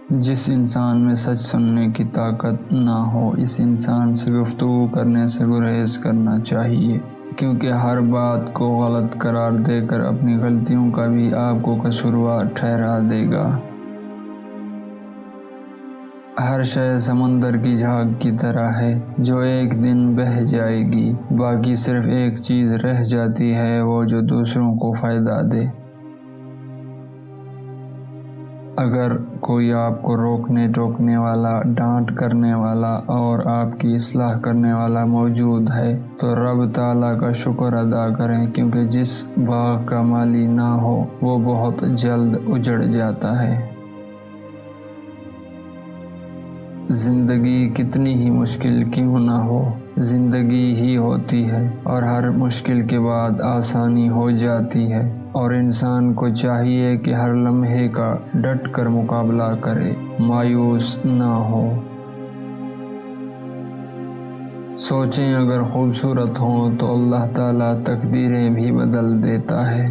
جس انسان میں سچ سننے کی طاقت نہ ہو، اس انسان سے گفتگو کرنے سے گریز کرنا چاہیے، کیونکہ ہر بات کو غلط قرار دے کر اپنی غلطیوں کا بھی آپ کو قصوروار ٹھہرا دے گا۔ ہر شے سمندر کی جھاگ کی طرح ہے جو ایک دن بہہ جائے گی، باقی صرف ایک چیز رہ جاتی ہے، وہ جو دوسروں کو فائدہ دے۔ اگر کوئی آپ کو روکنے ٹوکنے والا، ڈانٹ کرنے والا اور آپ کی اصلاح کرنے والا موجود ہے تو رب تعالیٰ کا شکر ادا کریں، کیونکہ جس باغ کا مالی نہ ہو وہ بہت جلد اجڑ جاتا ہے۔ زندگی کتنی ہی مشکل کیوں نہ ہو، زندگی ہی ہوتی ہے اور ہر مشکل کے بعد آسانی ہو جاتی ہے، اور انسان کو چاہیے کہ ہر لمحے کا ڈٹ کر مقابلہ کرے، مایوس نہ ہو۔ سوچیں اگر خوبصورت ہوں تو اللہ تعالیٰ تقدیریں بھی بدل دیتا ہے۔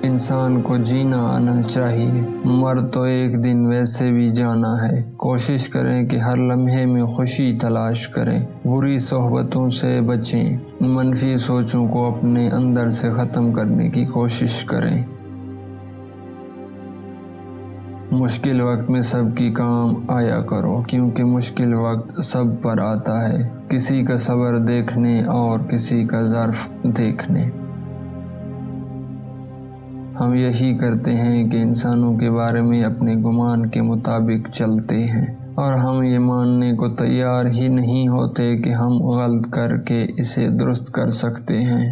انسان کو جینا آنا چاہیے، مر تو ایک دن ویسے بھی جانا ہے۔ کوشش کریں کہ ہر لمحے میں خوشی تلاش کریں، بری صحبتوں سے بچیں، منفی سوچوں کو اپنے اندر سے ختم کرنے کی کوشش کریں۔ مشکل وقت میں سب کی کام آیا کرو، کیونکہ مشکل وقت سب پر آتا ہے، کسی کا صبر دیکھنے اور کسی کا ظرف دیکھنے۔ ہم یہی کرتے ہیں کہ انسانوں کے بارے میں اپنے گمان کے مطابق چلتے ہیں، اور ہم یہ ماننے کو تیار ہی نہیں ہوتے کہ ہم غلط کر کے اسے درست کر سکتے ہیں۔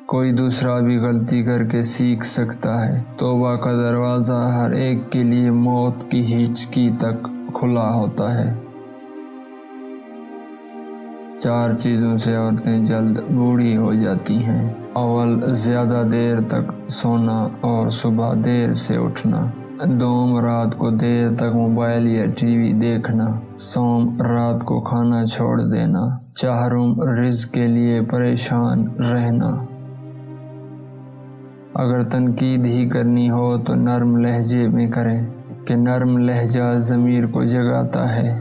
کوئی دوسرا بھی غلطی کر کے سیکھ سکتا ہے۔ توبہ کا دروازہ ہر ایک کے لیے موت کی ہچکی تک کھلا ہوتا ہے۔ 4 چیزوں سے عورتیں جلد بوڑھی ہو جاتی ہیں: اول، زیادہ دیر تک سونا اور صبح دیر سے اٹھنا۔ دوم، رات کو دیر تک موبائل یا ٹی وی دیکھنا۔ سوم، رات کو کھانا چھوڑ دینا۔ چہارم، رزق کے لیے پریشان رہنا۔ اگر تنقید ہی کرنی ہو تو نرم لہجے میں کریں، کہ نرم لہجہ ضمیر کو جگاتا ہے۔